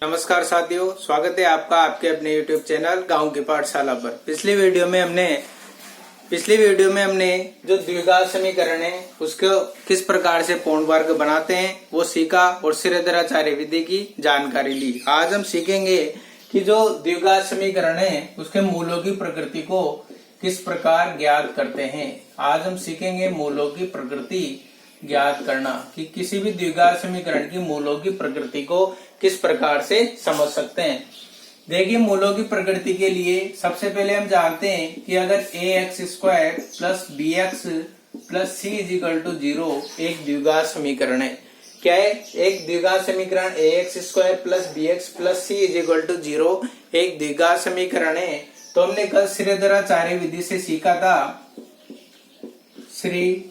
नमस्कार साथियों, स्वागत है आपका आपके अपने YouTube चैनल गांव की पाठशाला पर। पिछली वीडियो में हमने जो द्विघात समीकरण है उसको किस प्रकार से पूर्ण वर्ग बनाते हैं वो सीखा और श्रीधराचार्य विधि की जानकारी ली। आज हम सीखेंगे कि जो द्विघात समीकरण है उसके मूलों की प्रकृति को किस प्रकार ज्ञात करते हैं। आज हम सीखेंगे मूलों की प्रकृति ज्ञात करना कि किसी भी द्विघात समीकरण की मूलों की प्रकृति को किस प्रकार से समझ सकते हैं। देखिए, मूलों की प्रकृति के लिए सबसे पहले हम जानते हैं कि अगर ax² plus bx plus c equal to 0 एक द्विघात समीकरण है। क्या है? एक द्विघात समीकरण ax² plus bx plus c equal to 0 एक द्विघात समीकरण है। तो हमने कल श्रीधराचार्य विधि से सीखा था। श्रीधराचार्य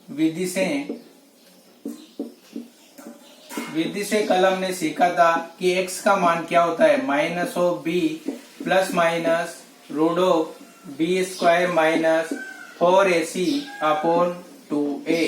विधि से कल हमने सीखा था कि x का मान क्या होता है, minus of b plus minus root of b² minus 4ac upon 2a।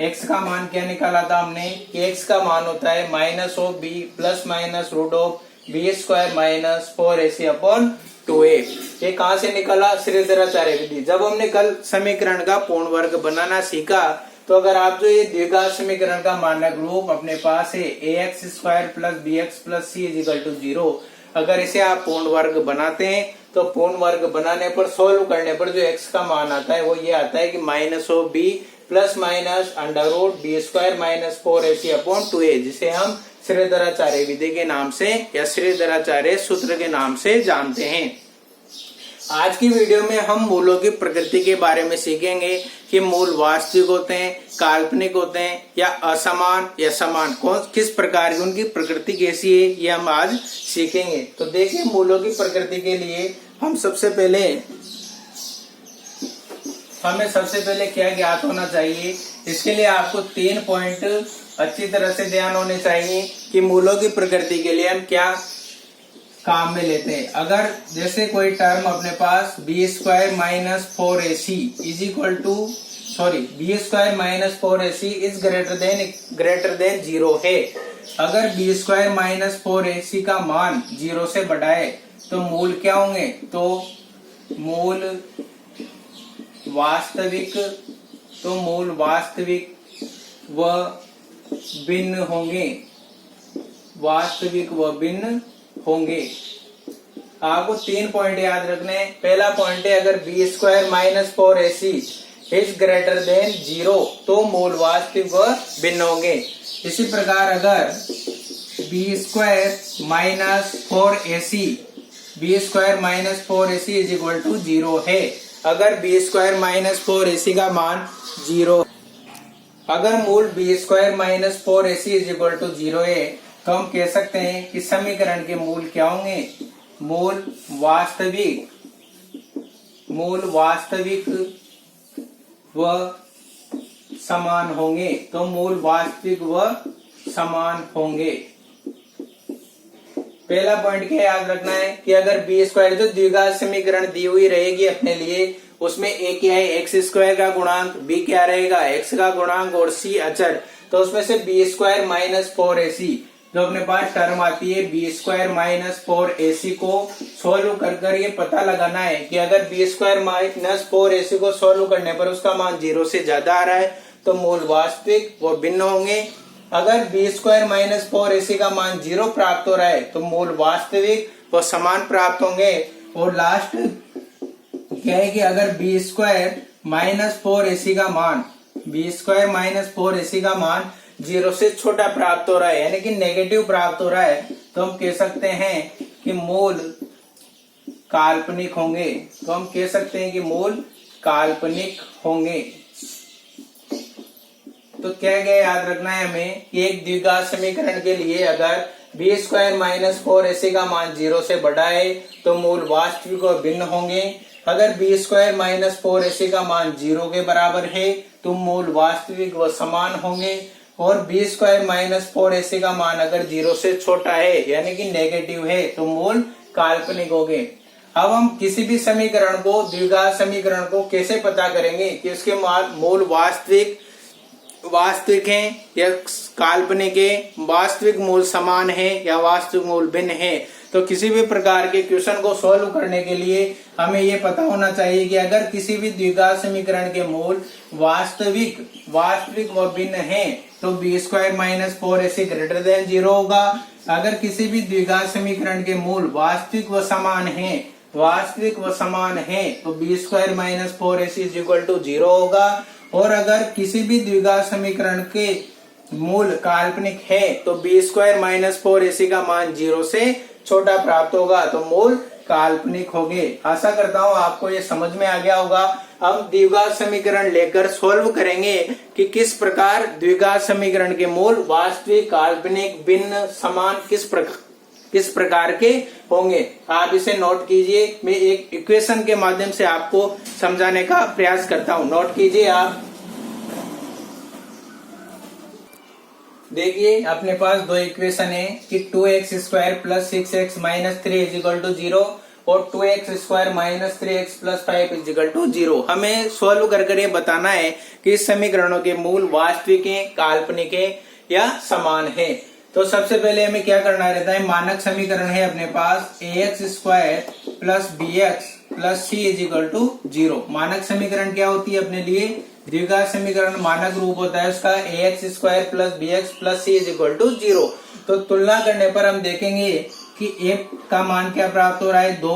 x का मान क्या निकाला था हमने कि x का मान होता है minus of b plus minus root of b² minus 4ac upon 2a। ये कहाँ से निकाला? श्रीधराचार्य विधि। जब हमने कल समीकरण का पूर्ण वर्ग बनाना सीखा तो अगर आप जो ये द्विघात समीकरण का मानक रूप अपने पास है ax² plus bx plus c equal to 0, अगर इसे आप पूर्ण वर्ग बनाते हैं तो पूर्ण वर्ग बनाने पर सोल्व करने पर जो x का मान आता है वो ये आता है कि minus of b plus minus under root b² minus 4ac upon 2a, जिसे हम श्रीधराचार्य विधि के नाम से या श्रीधराचार्य सूत्र के नाम से जानते हैं। आज की वीडियो में हम मूलों की प्रकृति के बारे में सीखेंगे कि मूल वास्तविक होते हैं, काल्पनिक होते हैं या असमान या समान, किस प्रकार की उनकी प्रकृति कैसी है ये हम आज सीखेंगे। तो देखिए, मूलों की प्रकृति के लिए हमें सबसे पहले क्या ज्ञात होना चाहिए। इसके लिए आपको 3 पॉइंट अच्छी तरह से ध्यान होने चाहिए कि मूलों की प्रकृति के लिए हम क्या काम में लेते हैं। अगर जैसे कोई टर्म अपने पास b² minus 4ac is equal to b² minus 4ac is greater than 0 है। अगर b² माइनस 4ac का मान 0 से बड़ा है तो मूल क्या होंगे? तो मूल वास्तविक व भिन्न होंगे। आपको 3 पॉइंट याद रखने हैं। पहला पॉइंट है, अगर b² minus 4ac is greater than 0 तो मूल वास्तविक व भिन्न होंगे। इसी प्रकार अगर b² minus 4ac is equal to 0 है, अगर b² माइनस 4ac का मान 0, अगर मूल b² minus 4ac is equal to 0 है तो हम कह सकते हैं कि समीकरण के मूल क्या होंगे? मूल वास्तविक व समान होंगे। तो मूल वास्तविक व समान होंगे। पहला पॉइंट क्या याद रखना है कि अगर b² जो द्विघात समीकरण दी हुई रहेगी अपने लिए, उसमें a क्या है, x² का गुणांक, b क्या रहेगा, x का गुणांक और c अचर। तो उसमें से b² माइनस 4ac जो अपने पास टर्म आती है b² माइनस 4ac को सोल्व कर ये पता लगाना है कि अगर b² माइनस 4ac को सोल्व करने पर उसका मान 0 से ज्यादा आ रहा है तो मूल वास्तविक वो भिन्न होंगे। अगर b² माइनस 4ac का मान 0 प्राप्त हो रहा है तो मूल वास्तविक वो समान प्राप्त होंगे। और लास्ट क्या है कि अगर b² माइनस 4ac का मान 0 से छोटा प्राप्त हो रहा है, यानी कि नेगेटिव प्राप्त हो रहा है, तो हम कह सकते हैं कि मूल काल्पनिक होंगे। तो क्या याद रखना है हमें कि एक द्विघात समीकरण के लिए अगर b² माइनस 4ac का मान 0 से बड़ा है तो मूल वास्तविक और भिन्न होंगे। अगर b² माइनस 4ac का मान 0 के बराबर है तो मूल वास्तविक व समान होंगे। और b² माइनस 4ac का मान अगर 0 से छोटा है यानी कि नेगेटिव है तो मूल काल्पनिक होंगे। अब हम किसी भी समीकरण को, द्विघात समीकरण को कैसे पता करेंगे कि उसके मूल वास्तविक वास्तविक हैं या काल्पनिक है, वास्तविक मूल समान है या वास्तविक मूल भिन्न है। तो किसी भी प्रकार के क्वेश्चन को सॉल्व करने के लिए हमें ये पता होना चाहिए कि अगर किसी भी द्विघात समीकरण के मूल वास्तविक व भिन्न है तो b² - 4ac ग्रेटर देन 0 होगा। अगर किसी भी द्विघात समीकरण के मूल वास्तविक व समान है तो b² - 4ac = 0 होगा। और अगर किसी भी द्विघात समीकरण के मूल काल्पनिक है तो b² - 4ac का मान 0 से छोटा प्राप्त होगा, तो मूल काल्पनिक होंगे। आशा करता हूँ आपको ये समझ में आ गया होगा। अब द्विघात समीकरण लेकर सॉल्व करेंगे कि किस प्रकार द्विघात समीकरण के मूल वास्तविक, काल्पनिक, भिन्न, समान किस प्रकार के होंगे। आप इसे नोट कीजिए। मैं एक इक्वेशन के माध्यम से आपको समझाने का प्रयास करता हूँ। नोट कीजिए आप। देखिए अपने पास दो इक्वेशन है कि 2x² + 6x - 3 = 0 और 2x² - 3x + 5 = 0। हमें सॉल्व कर ये बताना है कि इस समीकरणों के मूल वास्तविक है, काल्पनिक है या समान है। तो सबसे पहले हमें क्या करना रहता है, मानक समीकरण है अपने पास ax² + bx + c = 0। मानक समीकरण क्या होती है अपने लिए, द्विघात समीकरण मानक रूप होता है उसका ax² + bx + c = 0। तो तुलना करने पर हम देखेंगे कि a का मान क्या प्राप्त हो रहा है 2,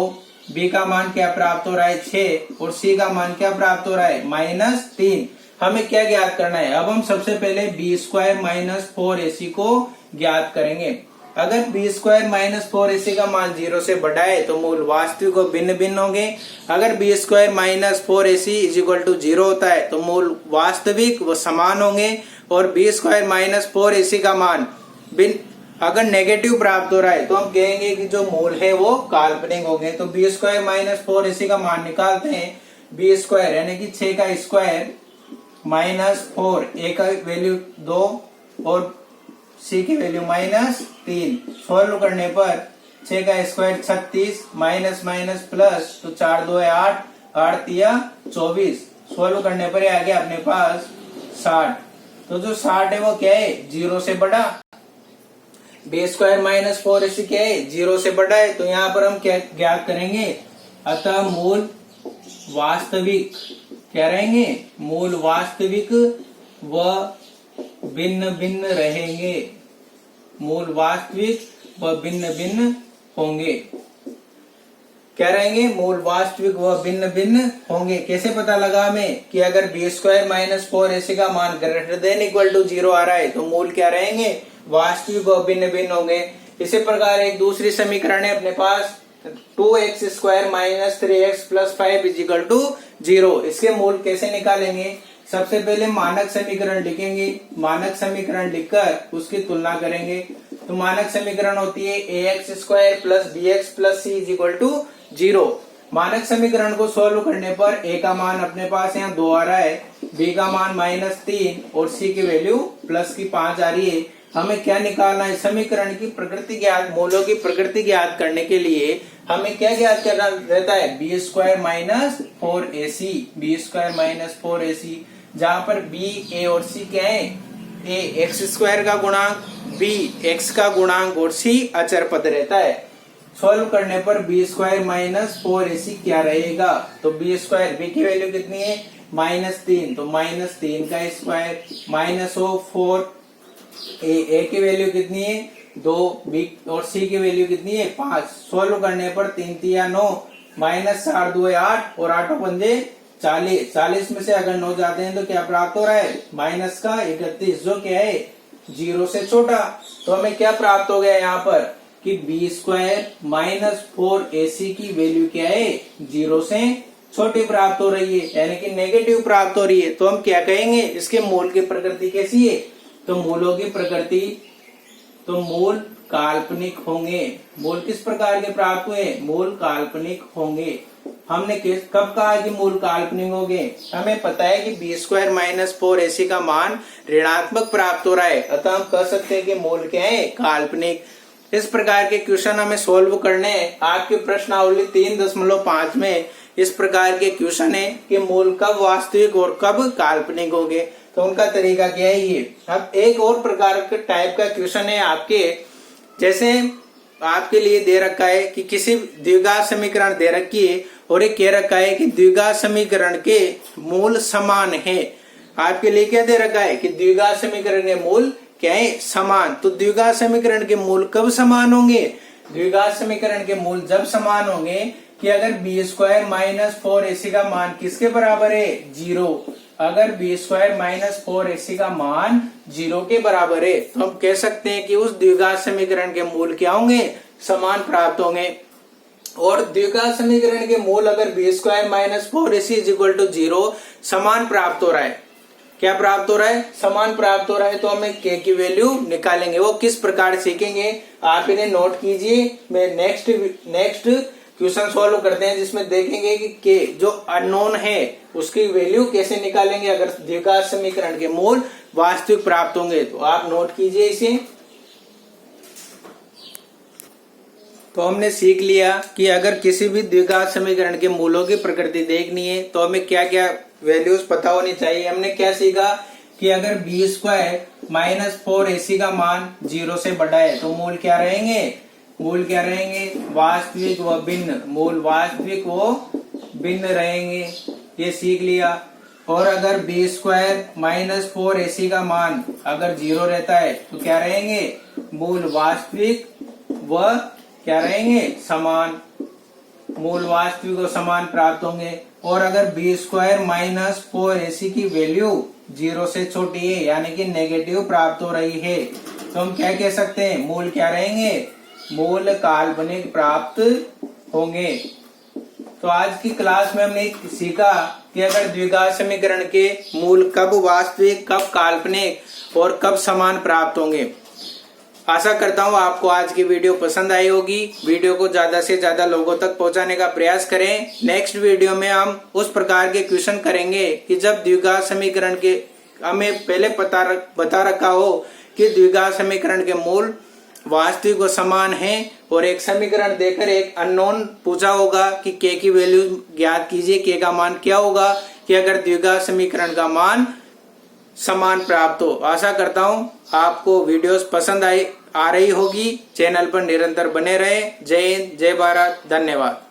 b का मान क्या प्राप्त हो रहा है 6 और c का मान क्या प्राप्त हो रहा है -3। हमें क्या ज्ञात करना है, अब हम सबसे पहले b² - 4ac को ज्ञात करेंगे। अगर b² - 4ac का मान 0 से बड़ा है तो मूल वास्तविक और भिन्न भिन्न होंगे। अगर b² - 4ac = 0 होता है तो मूल वास्तविक व समान होंगे। और b² - 4ac का मान भिन्न अगर नेगेटिव प्राप्त हो रहा है तो हम कहेंगे कि जो मूल है वो काल्पनिक होंगे। तो b² - 4ac का मान निकालते हैं। b² यानी कि 6 का स्क्वायर -4, a का वैल्यू 2 और c की वैल्यू -3। सॉल्व करने पर 6 का स्क्वायर 36 माइनस प्लस तो 4 2 8, 8 3 24। सॉल्व करने पर आ गया अपने पास 60। तो जो 60 है वो क्या है 0 से बड़ा। b² - 4ac क्या है 0 से बड़ा है। तो यहाँ पर हम क्या ज्ञात करेंगे, अतः मूल वास्तविक क्या रहेंगे, मूल वास्तविक व भिन्न भिन्न रहेंगे। मूल वास्तविक व भिन्न भिन्न होंगे। क्या रहेंगे, मूल वास्तविक व भिन्न भिन्न होंगे। कैसे पता लगा हमें कि अगर b² - 4ac का मान ग्रेटर देन इक्वल टू 0 आ रहा है तो मूल क्या रहेंगे, वास्तविक व भिन्न भिन्न होंगे। इसी प्रकार एक दूसरी समीकरण है अपने पास 2x² - 3x + 5 = 0। इसके मूल कैसे निकालेंगे, सबसे पहले मानक समीकरण लिखेंगे। मानक समीकरण लिखकर उसकी तुलना करेंगे। तो मानक समीकरण होती है ax² + bx + c = 0। मानक समीकरण को सॉल्व करने पर a का मान अपने पास यहाँ 2 आ रहा है, b का मान -3 और c की वैल्यू +5 आ रही है। हमें क्या निकालना है, समीकरण की प्रकृति ज्ञात, मूलों की प्रकृति ज्ञात करने के लिए हमें क्या ज्ञात करना रहता है, b² - 4ac। b² - 4ac जहाँ पर b, a और c क्या है, a x² का गुणांक, b x का गुणांक और c अचर पद रहता है। सॉल्व करने पर b² - 4ac क्या रहेगा, तो b² b की वैल्यू कितनी है -3, तो -3 का स्क्वायर -4 a की वैल्यू कितनी है 2, b और c की वैल्यू कितनी है 5। सॉल्व करने पर 3 3 9 -4 2 8 और 8 पंजे 40। 40 में से अगर 9 जाते हैं तो क्या प्राप्त हो रहा है -31, जो क्या है 0 से छोटा। तो हमें क्या प्राप्त हो गया यहाँ पर कि b² - 4ac की वैल्यू क्या है 0 से छोटी प्राप्त हो रही है, यानी कि नेगेटिव प्राप्त हो रही है। तो हम क्या कहेंगे, इसके मूल की प्रकृति कैसी है, तो मूलों की प्रकृति, तो मूल काल्पनिक होंगे। मूल किस प्रकार के प्राप्त हुए, मूल काल्पनिक होंगे। हमने कब कहा कि मूल काल्पनिक होंगे, हमें पता है कि b² - 4ac का मान ऋणात्मक प्राप्त हो रहा है, अतः हम कह सकते हैं कि मूल क्या है, काल्पनिक। इस प्रकार के क्वेश्चन हमें सोल्व करने हैं। आपके प्रश्नावली 3.5 में इस प्रकार के क्वेश्चन है कि मूल कब वास्तविक और कब काल्पनिक होंगे। तो उनका तरीका क्या है ये। अब एक और प्रकार के टाइप का क्वेश्चन है आपके, जैसे आपके लिए दे रखा है कि किसी द्विघात समीकरण दे रखी है और एक कह रखा है कि द्विघात समीकरण के मूल समान है। आपके लिए क्या दे रखा है कि द्विघात समीकरण के मूल क्या है, समान। तो द्विघात समीकरण के मूल कब समान होंगे, द्विघात समीकरण के मूल जब समान होंगे कि अगर बी स्क्वायर माइनस 4ac का मान किसके बराबर है, 0। अगर बी स्क्वायर माइनस 4ac का मान 0 के बराबर है तो हम कह सकते हैं कि उस द्विघात समीकरण के मूल क्या होंगे, समान प्राप्त होंगे। और द्विघात समीकरण के मूल अगर B square minus 4ac is equal to 0 समान प्राप्त हो रहा है, क्या प्राप्त हो रहा है, समान प्राप्त हो रहा है, तो हमें k की वैल्यू निकालेंगे। वो किस प्रकार सीखेंगे आप इन्हें नोट कीजिए। मैं नेक्स्ट क्वेश्चन सॉल्व करते हैं जिसमें देखेंगे कि k जो अननोन है उसकी वैल्यू कैसे निकालेंगे अगर द्विघात समीकरण के मूल वास्तविक प्राप्त होंगे। तो आप नोट कीजिए इसे। तो हमने सीख लिया कि अगर किसी भी द्विघात समीकरण के मूलों की प्रकृति देखनी है तो हमें क्या क्या वैल्यूज पता होनी चाहिए। हमने क्या सीखा कि अगर बी स्क्वायर माइनस 4ac का मान 0 से बड़ा है तो मूल क्या रहेंगे, मूल क्या रहेंगे, वास्तविक व भिन्न। मूल वास्तविक व भिन्न रहेंगे, ये सीख लिया। और अगर बी स्क्वायर माइनस 4ac का मान अगर 0 रहता है तो क्या रहेंगे, मूल वास्तविक व क्या रहेंगे, समान। मूल वास्तविक और समान प्राप्त होंगे। और अगर बी स्क्वायर माइनस 4ac की वैल्यू 0 से छोटी है यानी कि नेगेटिव प्राप्त हो रही है तो हम क्या कह सकते हैं, मूल क्या रहेंगे, मूल काल्पनिक प्राप्त होंगे। तो आज की क्लास में हमने सीखा कि अगर द्विघात समीकरण के मूल कब वास्तविक, कब काल्पनिक और कब समान प्राप्त होंगे। आशा करता हूँ आपको आज की वीडियो पसंद आई होगी। वीडियो को ज्यादा से ज्यादा लोगों तक पहुंचाने का प्रयास करें। नेक्स्ट वीडियो में हम उस प्रकार के क्वेश्चन करेंगे कि जब द्विघात समीकरण के हमें पहले बता रखा हो कि द्विघात समीकरण के मूल वास्तविक व समान है और एक समीकरण देकर एक अननोन पूछा होगा कि k की वैल्यू ज्ञात कीजिए, k का मान क्या होगा कि अगर द्विघात समीकरण का मान समान प्राप्त हो। आशा करता हूँ आपको वीडियोस पसंद आ रही होगी। चैनल पर निरंतर बने रहें। जय हिंद, जय भारत, धन्यवाद।